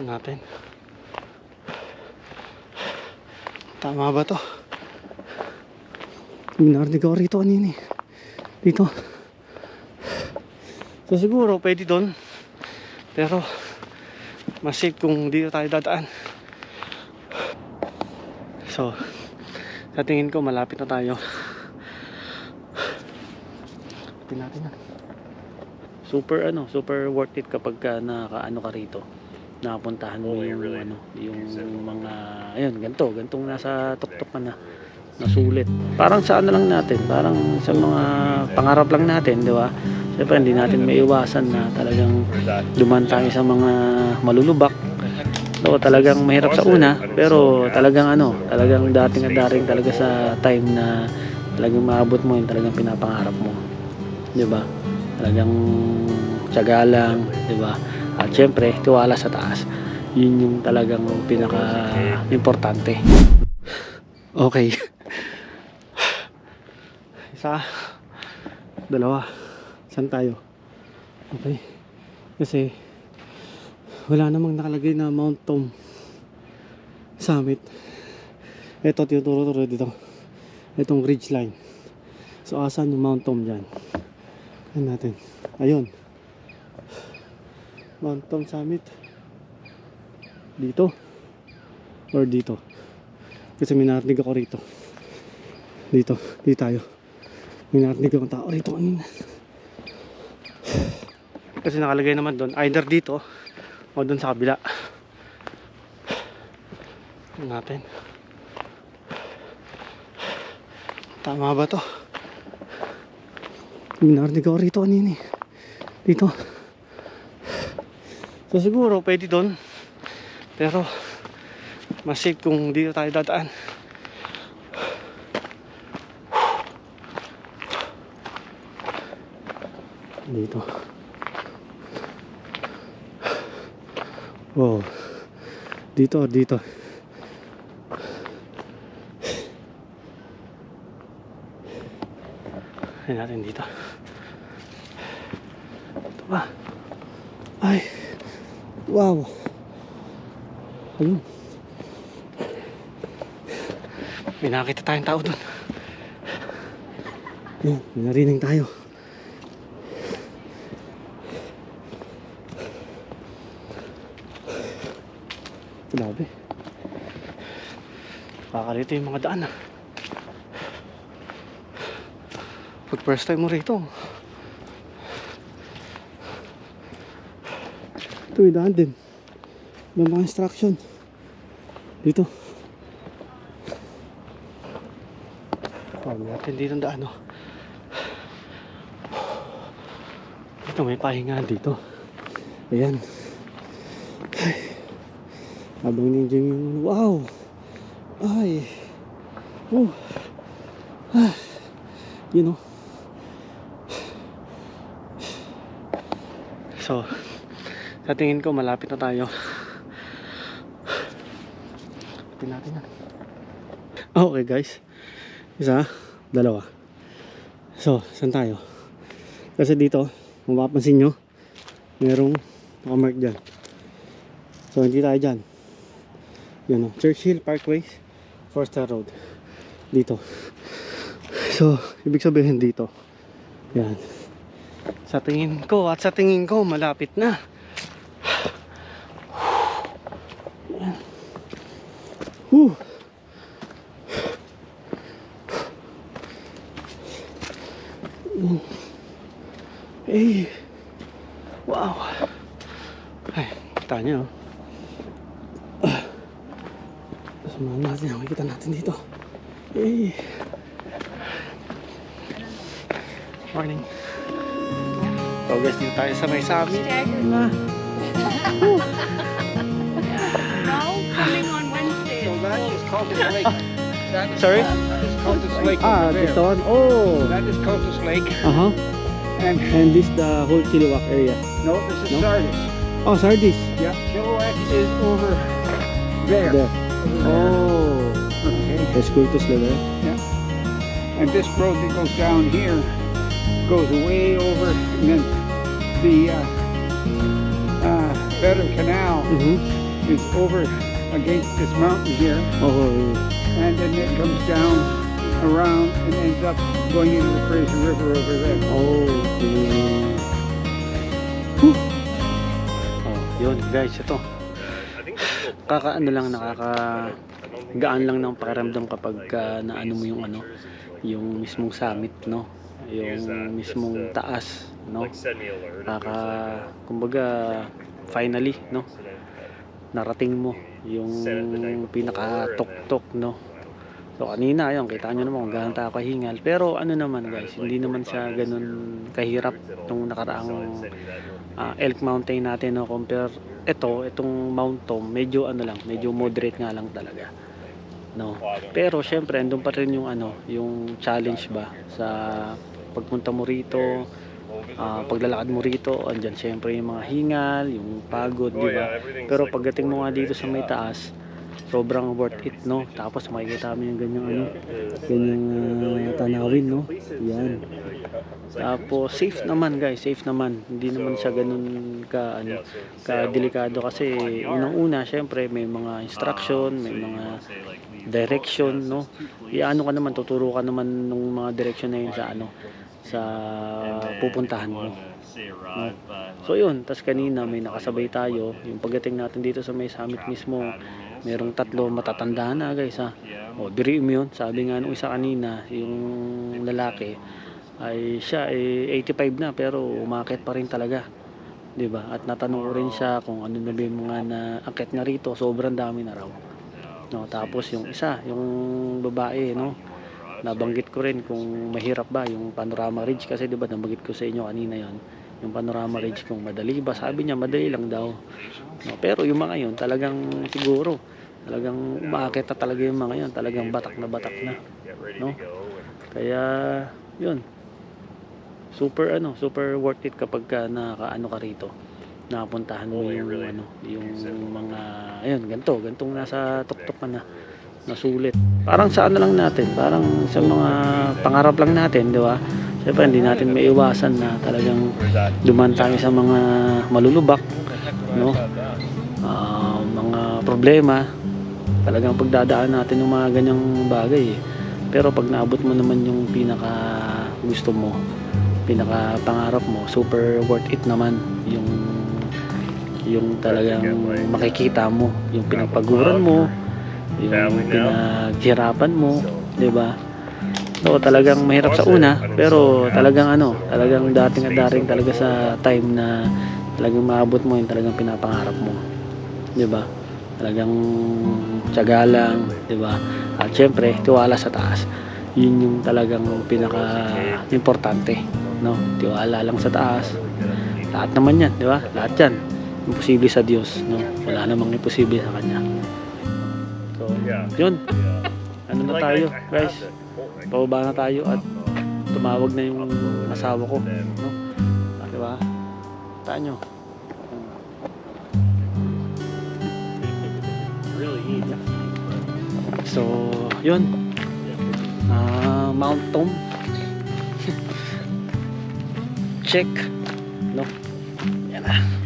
natin. Tama ba to? Minarinig ako rito kanina eh. Dito. So siguro pwede doon. Pero mas safe kung dito tayo dadaan. So sa tingin ko malapit na tayo. Tingnan natin yan. Super worth it kapag nakaano ka rito. Nakapuntahan mo yung mga ayun, gantong nasa tuktok ka na nasulit. Parang sa ano lang natin, parang sa mga pangarap lang natin, di ba? Siyempre hindi natin maiiwasan na talagang dumaan tayo sa mga malulubak. So, talagang mahirap sa una, pero talagang dating at daring talaga sa time na talagang maabot mo yung talagang pinapangarap mo. Di ba? Talagang tiyaga lang, di ba? At syempre, tiwala sa taas. Yun yung talagang pinaka-importante. Okay. Isa, dalawa. Saan tayo? Okay. Kasi wala namang nakalagay na Mount Tom Summit. Ito, tinuturo dito. Itong ridge line. So, asan yung Mount Tom dyan? Ayan natin. Ayun. Mount Tom Summit. Dito. Or dito. Kasi may narinig ako rito. Dito tayo. May narinig akong tao rito kanina. Kasi nakalagay naman doon, either dito o doon sa kabila. Tignan natin. Tama ba to? May narinig ako rito kanina eh. Dito. So siguro pwede doon. Pero mas safe kung dito tayo dadaan. Dito. Wow. Dito or dito. Ayan natin dito. Ito ba? Ay. Wow. Ayun. May nakita tayong tao doon. Ayun, may narinig tayo. Grabe. Kakalito yung mga daan ah. Pag first time mo rito. Ito may daan din. May mga instruction. Dito. Pagod natin dito ang daan oh. Ito may pahinga dito. Ayan. Ay. Habang ninja yung wow. Ay. Ah. You know. So, sa tingin ko malapit na tayo. Tingnan natin yan. Okay guys. Isa, dalawa. So, saan tayo? Kasi dito, kung mapapansin nyo, merong nakamark dyan. So, hindi tayo dyan. Yan o, Churchill Parkway, Forster Road. Dito. So, ibig sabihin dito. Yan. Sa tingin ko, malapit na. Yan. Hey. Wow. Ay, kita nyo. Samahan natin ang makikita natin dito. Hey. Morning. So guys, dito tayo sa may summit na. No, coming on Wednesday. So that is Cultus Lake. That is, Sorry? That is Cultus Lake over there. This one. Oh. That is Cultus Lake. And this the whole Chilliwack area. No, this is No? Sardis. Oh, Sardis. Yeah, Chilliwack is over there. There. Oh. Okay. There's Cultus there. Yeah. And this road that goes down here goes way over, and then the Better Canal is over against this mountain here, Oo. and then it comes down around and ends up going into the Fraser River over there. Oh. Oh, yun guys, ito. Kakaano lang, nakakagaan lang ng pakiramdam kapag naano mo yung ano, yung mismong summit, no? Yung mismong taas, no? Kumbaga, finally, no? Narating mo yung pinaka-tuktok, no? So kanina, ayun, kita nyo naman kung gaano tayo kahingal. Pero ano naman guys, hindi naman siya ganun kahirap nung nakaraang Elk Mountain natin, no? Compare itong Mount Tom, medyo ano lang, medyo moderate nga lang talaga, no? Pero syempre andun pa rin yung ano, yung challenge ba sa pagpunta mo rito, paglalakad mo rito, andyan syempre yung mga hingal, yung pagod, di ba? Pero pagdating mo nga dito sa may taas, sobrang worth it, no? Tapos makikita mo yung ganyang ano, ganyang tanawin, no? Yan. Tapos safe naman guys, safe naman. Hindi naman siya ganun ka ano, ka delikado kasi unang-una syempre may mga instruction, may mga direction, no? Iano ka naman, tuturo ka naman ng mga direction na yun sa ano, sa pupuntahan mo, no? So yun, tas kanina may nakasabay tayo, yung pagdating natin dito sa may summit mismo, merong 3 matatanda na guys, ha. O diri mo yun, sabi nga nung isa kanina, yung lalaki ay siya 85 na pero umakyat pa rin talaga, 'di ba? At natanong ko rin siya kung ano na ba yung mga naakyat niya rito, sobrang dami na raw, no? Tapos yung isa, yung babae, no, nabanggit ko rin kung mahirap ba yung Panorama Ridge kasi 'di ba nabanggit ko sa inyo kanina yon, yung Panorama Ridge, kung madali ba, sabi niya madali lang daw, no? Pero yung mga yon talagang siguro talagang umakyat na talaga yung mga yon, talagang batak na, no? Kaya yun, super ano, super worth it kapag nakaano ka rito, napuntahan mo yung ano, yung mga ayun, gantong nasa tuktok ka na sulit. Parang sa ano lang natin, parang sa mga pangarap lang natin, di ba? Siyempre hindi natin maiwasan na talagang dumaan tayo sa mga malulubak, no? Mga problema, talagang pagdadaan natin yung mga ganyang bagay, eh. Pero pag naabot mo naman yung pinaka gusto mo, pinaka pangarap mo, super worth it naman yung talagang makikita mo, yung pinagpaguran mo, yung pinaghirapan mo, 'di ba? So talagang mahirap sa una, pero talagang ano, talagang dating at daring talaga sa time na talagang maabot mo yung talagang pinapangarap mo, 'di ba? Talagang tiyaga lang, 'di ba? At syempre, tiwala sa taas. Yun yung talagang pinaka-importante, no? Tiwala lang sa taas. Lahat naman 'yan, 'di ba? Lahat 'yan imposible sa Diyos, no? Wala namang imposible sa kanya. So, yun. Ano na tayo, guys? Pababa na tayo at tumawag na yung asawa ko, no? Di ba? Taan nyo. So, yun. Mount Tom. Check. No? Yan na.